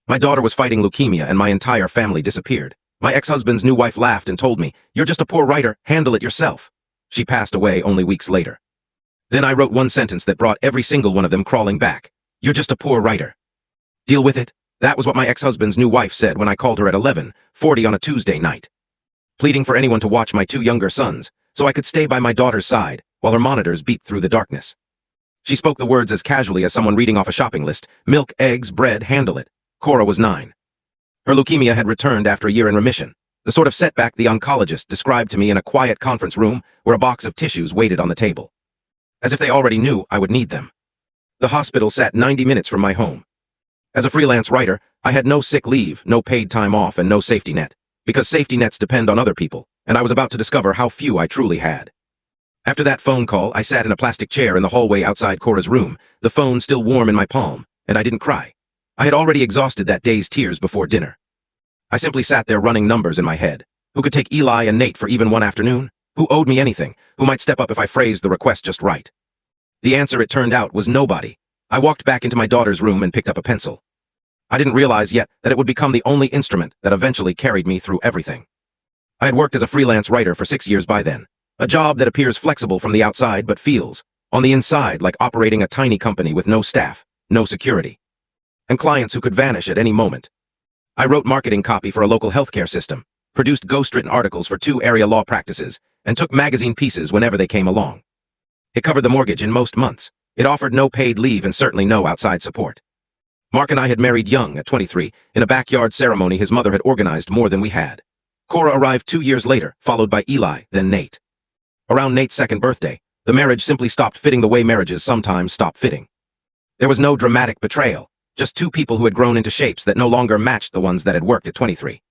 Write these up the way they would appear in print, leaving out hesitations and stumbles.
My daughter was fighting leukemia and my entire family disappeared. My ex-husband's new wife laughed and told me, "You're just a poor writer, handle it yourself." She passed away only weeks later. Then I wrote one sentence that brought every single one of them crawling back. "You're just a poor writer. Deal with it." That was what my ex-husband's new wife said when I called her at 11:40 on a Tuesday night, pleading for anyone to watch my two younger sons, so I could stay by my daughter's side while her monitors beeped through the darkness. She spoke the words as casually as someone reading off a shopping list. Milk, eggs, bread, handle it. Cora was 9. Her leukemia had returned after a year in remission, the sort of setback the oncologist described to me in a quiet conference room where a box of tissues waited on the table. As if they already knew I would need them. The hospital sat 90 minutes from my home. As a freelance writer, I had no sick leave, no paid time off, and no safety net, because safety nets depend on other people, and I was about to discover how few I truly had. After that phone call, I sat in a plastic chair in the hallway outside Cora's room, the phone still warm in my palm, and I didn't cry. I had already exhausted that day's tears before dinner. I simply sat there running numbers in my head. Who could take Eli and Nate for even one afternoon? Who owed me anything? Who might step up if I phrased the request just right? The answer, it turned out, was nobody. I walked back into my daughter's room and picked up a pencil. I didn't realize yet that it would become the only instrument that eventually carried me through everything. I had worked as a freelance writer for 6 years by then, a job that appears flexible from the outside but feels, on the inside, like operating a tiny company with no staff, no security, and clients who could vanish at any moment. I wrote marketing copy for a local healthcare system, produced ghostwritten articles for 2 area law practices, and took magazine pieces whenever they came along. It covered the mortgage in most months. It offered no paid leave and certainly no outside support. Mark and I had married young at 23, in a backyard ceremony his mother had organized more than we had. Cora arrived 2 years later, followed by Eli, then Nate. Around Nate's second birthday, the marriage simply stopped fitting the way marriages sometimes stop fitting. There was no dramatic betrayal, just 2 people who had grown into shapes that no longer matched the ones that had worked at 23.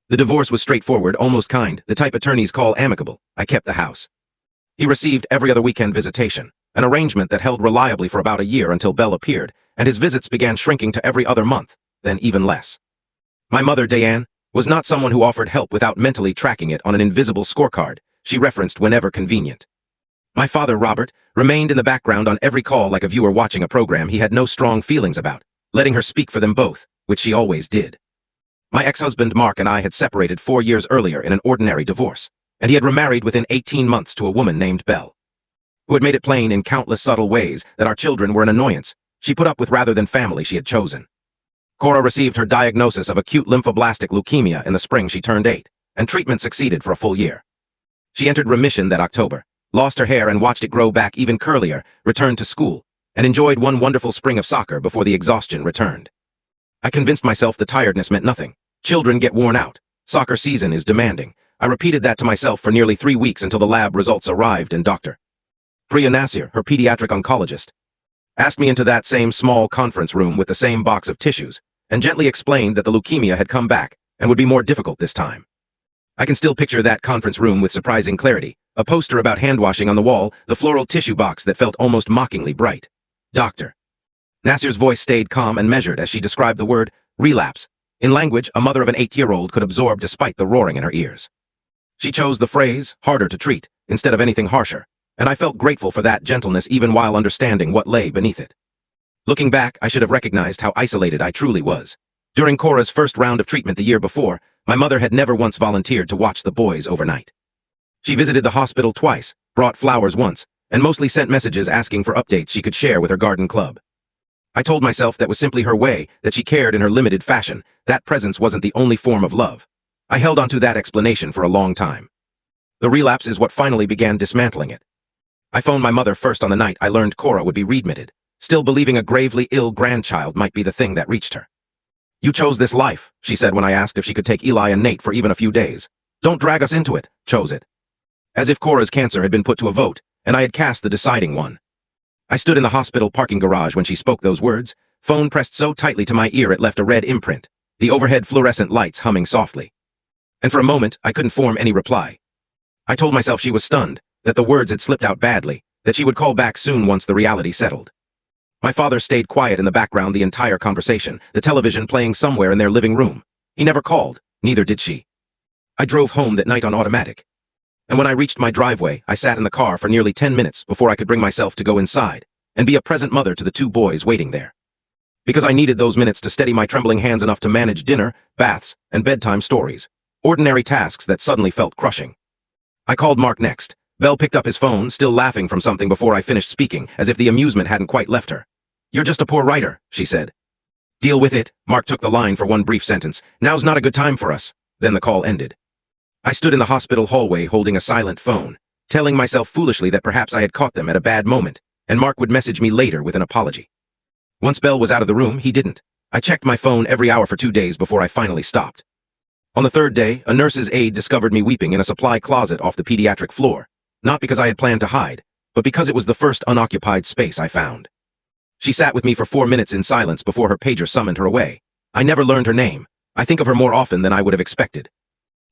The divorce was straightforward, almost kind, the type attorneys call amicable. I kept the house. He received every other weekend visitation, an arrangement that held reliably for about a year until Belle appeared, and his visits began shrinking to every other month, then even less. My mother, Diane, was not someone who offered help without mentally tracking it on an invisible scorecard she referenced whenever convenient. My father, Robert, remained in the background on every call like a viewer watching a program he had no strong feelings about, letting her speak for them both, which she always did. My ex-husband Mark and I had separated 4 years earlier in an ordinary divorce, and he had remarried within 18 months to a woman named Belle, who had made it plain in countless subtle ways that our children were an annoyance she put up with rather than family she had chosen. Cora received her diagnosis of acute lymphoblastic leukemia in the spring she turned 8, and treatment succeeded for a full year. She entered remission that October, lost her hair and watched it grow back even curlier, returned to school, and enjoyed one wonderful spring of soccer before the exhaustion returned. I convinced myself the tiredness meant nothing. Children get worn out. Soccer season is demanding. I repeated that to myself for nearly 3 weeks until the lab results arrived and Dr. Priya Nasir, her pediatric oncologist, asked me into that same small conference room with the same box of tissues, and gently explained that the leukemia had come back and would be more difficult this time. I can still picture that conference room with surprising clarity, a poster about hand-washing on the wall, the floral tissue box that felt almost mockingly bright. Dr. Nasir's voice stayed calm and measured as she described the word relapse, in language a mother of an 8-year-old could absorb despite the roaring in her ears. She chose the phrase, harder to treat, instead of anything harsher, and I felt grateful for that gentleness even while understanding what lay beneath it. Looking back, I should have recognized how isolated I truly was. During Cora's first round of treatment the year before, my mother had never once volunteered to watch the boys overnight. She visited the hospital twice, brought flowers once, and mostly sent messages asking for updates she could share with her garden club. I told myself that was simply her way, that she cared in her limited fashion, that presence wasn't the only form of love. I held onto that explanation for a long time. The relapse is what finally began dismantling it. I phoned my mother first on the night I learned Cora would be readmitted, still believing a gravely ill grandchild might be the thing that reached her. "You chose this life," she said when I asked if she could take Eli and Nate for even a few days. "Don't drag us into it, chose it." As if Cora's cancer had been put to a vote, and I had cast the deciding one. I stood in the hospital parking garage when she spoke those words, phone pressed so tightly to my ear it left a red imprint, the overhead fluorescent lights humming softly. And for a moment, I couldn't form any reply. I told myself she was stunned, that the words had slipped out badly, that she would call back soon once the reality settled. My father stayed quiet in the background the entire conversation, the television playing somewhere in their living room. He never called, neither did she. I drove home that night on automatic. And when I reached my driveway, I sat in the car for nearly 10 minutes before I could bring myself to go inside and be a present mother to the 2 boys waiting there. Because I needed those minutes to steady my trembling hands enough to manage dinner, baths, and bedtime stories. Ordinary tasks that suddenly felt crushing. I called Mark next. Belle picked up his phone, still laughing from something before I finished speaking, as if the amusement hadn't quite left her. "You're just a poor writer," she said. "Deal with it," Mark took the line for one brief sentence. "Now's not a good time for us." Then the call ended. I stood in the hospital hallway holding a silent phone, telling myself foolishly that perhaps I had caught them at a bad moment, and Mark would message me later with an apology. Once Belle was out of the room, he didn't. I checked my phone every hour for 2 days before I finally stopped. On the third day, a nurse's aide discovered me weeping in a supply closet off the pediatric floor, not because I had planned to hide, but because it was the first unoccupied space I found. She sat with me for 4 minutes in silence before her pager summoned her away. I never learned her name. I think of her more often than I would have expected.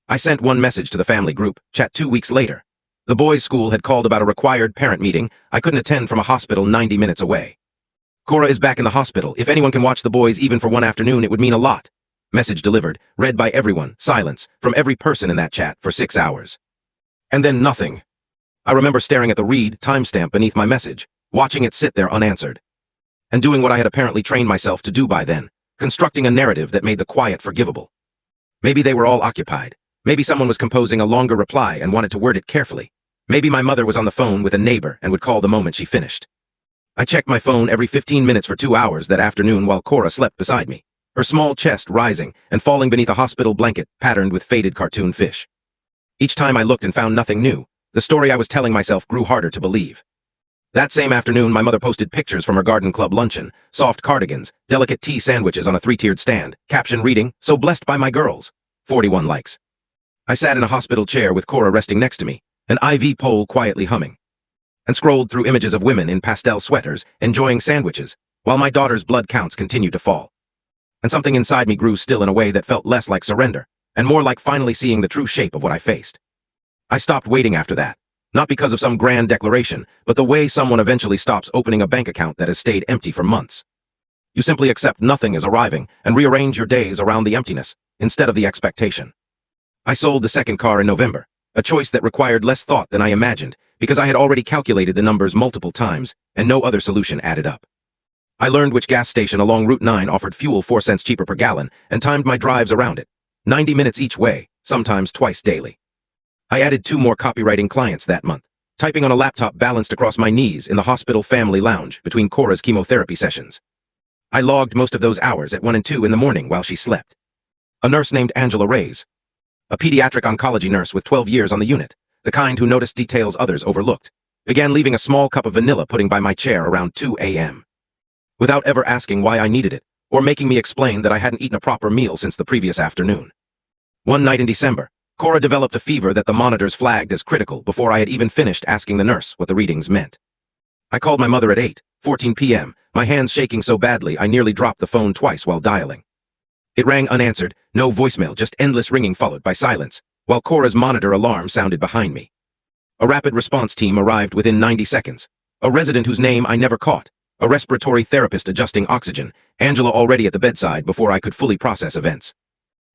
I sent one message to the family group chat 2 weeks later. The boys' school had called about a required parent meeting I couldn't attend from a hospital 90 minutes away. "Cora is back in the hospital. If anyone can watch the boys even for one afternoon, it would mean a lot." Message delivered, read by everyone, silence, from every person in that chat for 6 hours. And then nothing. I remember staring at the read timestamp beneath my message, watching it sit there unanswered. And doing what I had apparently trained myself to do by then, constructing a narrative that made the quiet forgivable. Maybe they were all occupied. Maybe someone was composing a longer reply and wanted to word it carefully. Maybe my mother was on the phone with a neighbor and would call the moment she finished. I checked my phone every 15 minutes for 2 hours that afternoon while Cora slept beside me, her small chest rising and falling beneath a hospital blanket patterned with faded cartoon fish. Each time I looked and found nothing new, the story I was telling myself grew harder to believe. That same afternoon, my mother posted pictures from her garden club luncheon, soft cardigans, delicate tea sandwiches on a 3-tiered stand, caption reading, "So blessed by my girls." 41 likes. I sat in a hospital chair with Cora resting next to me, an IV pole quietly humming, and scrolled through images of women in pastel sweaters, enjoying sandwiches, while my daughter's blood counts continued to fall. And something inside me grew still in a way that felt less like surrender, and more like finally seeing the true shape of what I faced. I stopped waiting after that, not because of some grand declaration, but the way someone eventually stops opening a bank account that has stayed empty for months. You simply accept nothing is arriving and rearrange your days around the emptiness, instead of the expectation. I sold the second car in November, a choice that required less thought than I imagined, because I had already calculated the numbers multiple times, and no other solution added up. I learned which gas station along Route 9 offered fuel 4 cents cheaper per gallon, and timed my drives around it, 90 minutes each way, sometimes twice daily. I added 2 more copywriting clients that month, typing on a laptop balanced across my knees in the hospital family lounge between Cora's chemotherapy sessions. I logged most of those hours at 1 and 2 in the morning while she slept. A nurse named Angela Reyes, a pediatric oncology nurse with 12 years on the unit, the kind who noticed details others overlooked, began leaving a small cup of vanilla pudding by my chair around 2 a.m. without ever asking why I needed it, or making me explain that I hadn't eaten a proper meal since the previous afternoon. One night in December, Cora developed a fever that the monitors flagged as critical before I had even finished asking the nurse what the readings meant. I called my mother at 8:14 p.m., my hands shaking so badly I nearly dropped the phone twice while dialing. It rang unanswered, no voicemail, just endless ringing followed by silence, while Cora's monitor alarm sounded behind me. A rapid response team arrived within 90 seconds. A resident whose name I never caught, a respiratory therapist adjusting oxygen, Angela already at the bedside before I could fully process events.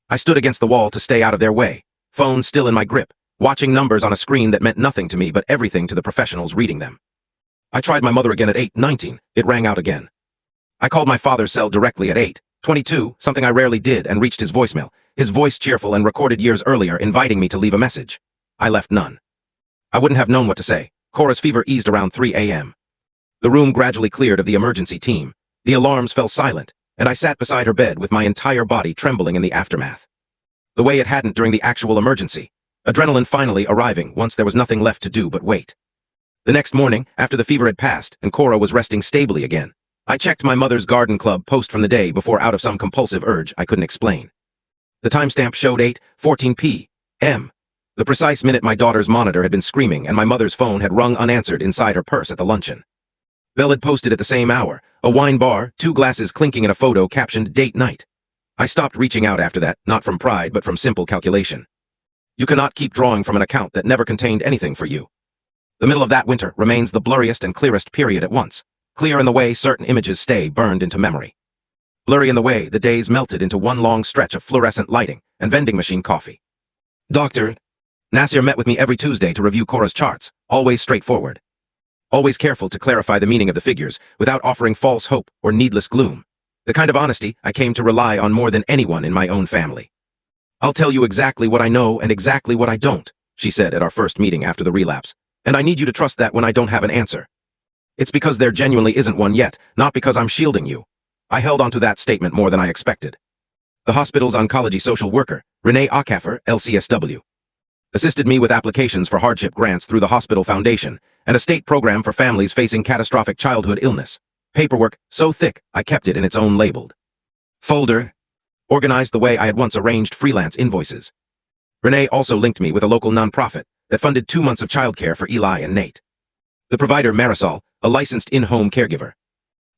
I stood against the wall to stay out of their way, phone still in my grip, watching numbers on a screen that meant nothing to me but everything to the professionals reading them. I tried my mother again at 8:19, it rang out again. I called my father's cell directly at 8:22, something I rarely did, and reached his voicemail, his voice cheerful and recorded years earlier inviting me to leave a message. I left none. I wouldn't have known what to say. Cora's fever eased around 3 a.m. The room gradually cleared of the emergency team, the alarms fell silent, and I sat beside her bed with my entire body trembling in the aftermath. The way it hadn't during the actual emergency, adrenaline finally arriving once there was nothing left to do but wait. The next morning, after the fever had passed and Cora was resting stably again, I checked my mother's garden club post from the day before out of some compulsive urge I couldn't explain. The timestamp showed 8:14 p.m., the precise minute my daughter's monitor had been screaming and my mother's phone had rung unanswered inside her purse at the luncheon. Belle had posted at the same hour, a wine bar, 2 glasses clinking in a photo captioned date night. I stopped reaching out after that, not from pride but from simple calculation. You cannot keep drawing from an account that never contained anything for you. The middle of that winter remains the blurriest and clearest period at once, clear in the way certain images stay burned into memory. Blurry in the way the days melted into one long stretch of fluorescent lighting and vending machine coffee. Dr. Nasir met with me every Tuesday to review Cora's charts, always straightforward. Always careful to clarify the meaning of the figures without offering false hope or needless gloom. The kind of honesty I came to rely on more than anyone in my own family. "I'll tell you exactly what I know and exactly what I don't," she said at our first meeting after the relapse, "and I need you to trust that when I don't have an answer. It's because there genuinely isn't one yet, not because I'm shielding you." I held onto that statement more than I expected. The hospital's oncology social worker, Renee Acaffer, LCSW, assisted me with applications for hardship grants through the hospital foundation and a state program for families facing catastrophic childhood illness. Paperwork so thick I kept it in its own labeled folder, organized the way I had once arranged freelance invoices. Renee also linked me with a local nonprofit that funded 2 months of childcare for Eli and Nate. The provider, Marisol, a licensed in-home caregiver,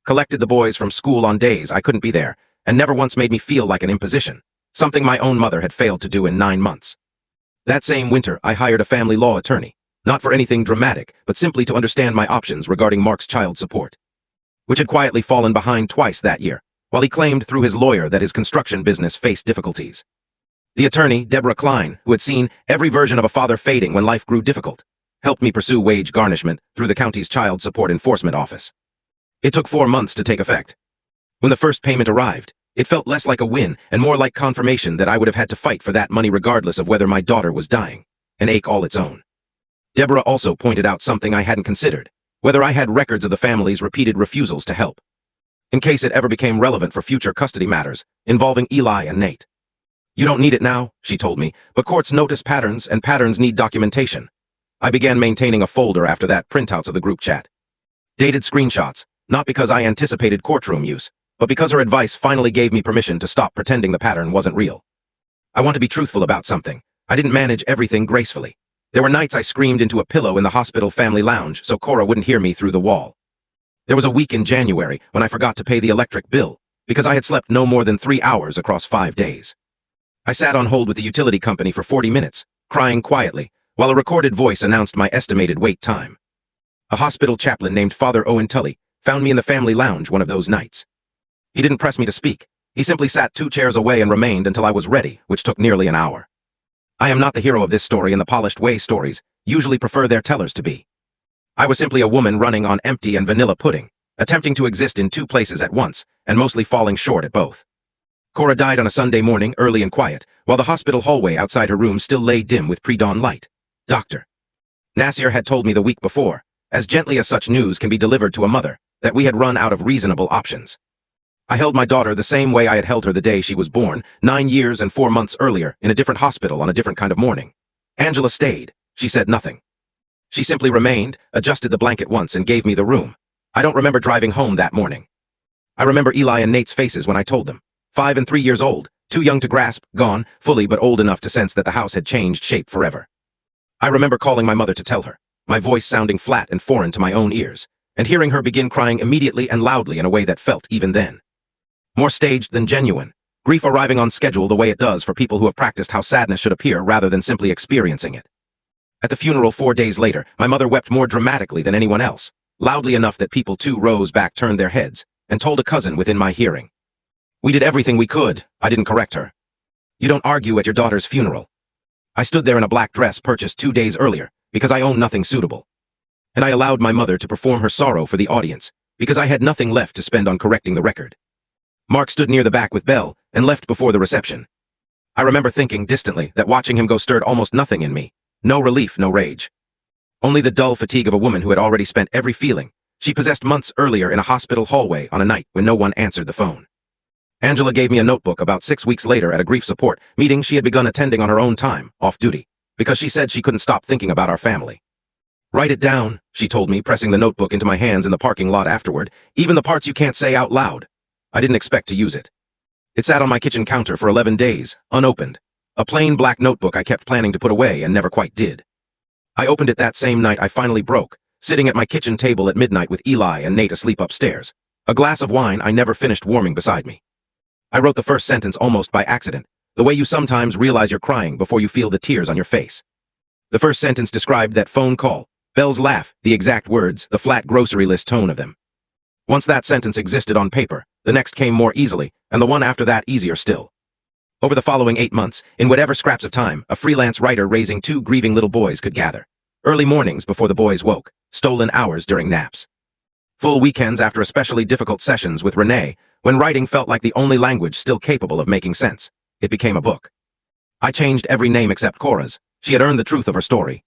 collected the boys from school on days I couldn't be there and never once made me feel like an imposition, something my own mother had failed to do in 9 months. That same winter, I hired a family law attorney, not for anything dramatic, but simply to understand my options regarding Mark's child support, which had quietly fallen behind twice that year, while he claimed through his lawyer that his construction business faced difficulties. The attorney, Deborah Klein, who had seen every version of a father fading when life grew difficult, helped me pursue wage garnishment through the county's Child Support Enforcement Office. It took 4 months to take effect. When the first payment arrived, it felt less like a win and more like confirmation that I would have had to fight for that money regardless of whether my daughter was dying, an ache all its own. Deborah also pointed out something I hadn't considered, whether I had records of the family's repeated refusals to help, in case it ever became relevant for future custody matters involving Eli and Nate. "You don't need it now," she told me, "but courts notice patterns and patterns need documentation." I began maintaining a folder after that, printouts of the group chat. Dated screenshots, not because I anticipated courtroom use, but because her advice finally gave me permission to stop pretending the pattern wasn't real. I want to be truthful about something. I didn't manage everything gracefully. There were nights I screamed into a pillow in the hospital family lounge so Cora wouldn't hear me through the wall. There was a week in January when I forgot to pay the electric bill because I had slept no more than 3 hours across 5 days. I sat on hold with the utility company for 40 minutes, crying quietly, while a recorded voice announced my estimated wait time. A hospital chaplain named Father Owen Tully found me in the family lounge one of those nights. He didn't press me to speak. He simply sat 2 chairs away and remained until I was ready, which took nearly an hour. I am not the hero of this story, and the polished way stories usually prefer their tellers to be. I was simply a woman running on empty and vanilla pudding, attempting to exist in 2 places at once, and mostly falling short at both. Cora died on a Sunday morning, early and quiet, while the hospital hallway outside her room still lay dim with pre-dawn light. Dr. Nasir had told me the week before, as gently as such news can be delivered to a mother, that we had run out of reasonable options. I held my daughter the same way I had held her the day she was born, 9 years and 4 months earlier, in a different hospital on a different kind of morning. Angela stayed. She said nothing. She simply remained, adjusted the blanket once, and gave me the room. I don't remember driving home that morning. I remember Eli and Nate's faces when I told them. 5 and 3 years old, too young to grasp, gone, fully, but old enough to sense that the house had changed shape forever. I remember calling my mother to tell her, my voice sounding flat and foreign to my own ears, and hearing her begin crying immediately and loudly in a way that felt, even then, more staged than genuine, grief arriving on schedule the way it does for people who have practiced how sadness should appear rather than simply experiencing it. At the funeral 4 days later, my mother wept more dramatically than anyone else, loudly enough that people too rose back, turned their heads, and told a cousin within my hearing. "We did everything we could," I didn't correct her. "You don't argue at your daughter's funeral." I stood there in a black dress purchased 2 days earlier, because I owned nothing suitable. And I allowed my mother to perform her sorrow for the audience, because I had nothing left to spend on correcting the record. Mark stood near the back with Belle, and left before the reception. I remember thinking distantly that watching him go stirred almost nothing in me. No relief, no rage. Only the dull fatigue of a woman who had already spent every feeling she possessed months earlier in a hospital hallway on a night when no one answered the phone. Angela gave me a notebook about 6 weeks later at a grief support meeting she had begun attending on her own time, off duty, because she said she couldn't stop thinking about our family. "Write it down," she told me, pressing the notebook into my hands in the parking lot afterward, "even the parts you can't say out loud." I didn't expect to use it. It sat on my kitchen counter for 11 days, unopened. A plain black notebook I kept planning to put away and never quite did. I opened it that same night I finally broke, sitting at my kitchen table at midnight with Eli and Nate asleep upstairs, a glass of wine I never finished warming beside me. I wrote the first sentence almost by accident, the way you sometimes realize you're crying before you feel the tears on your face. The first sentence described that phone call, Belle's laugh, the exact words, the flat grocery list tone of them. Once that sentence existed on paper, the next came more easily, and the one after that easier still. Over the following 8 months, in whatever scraps of time a freelance writer raising 2 grieving little boys could gather. Early mornings before the boys woke, stolen hours during naps. Full weekends after especially difficult sessions with Renee, when writing felt like the only language still capable of making sense. It became a book. I changed every name except Cora's. She had earned the truth of her story.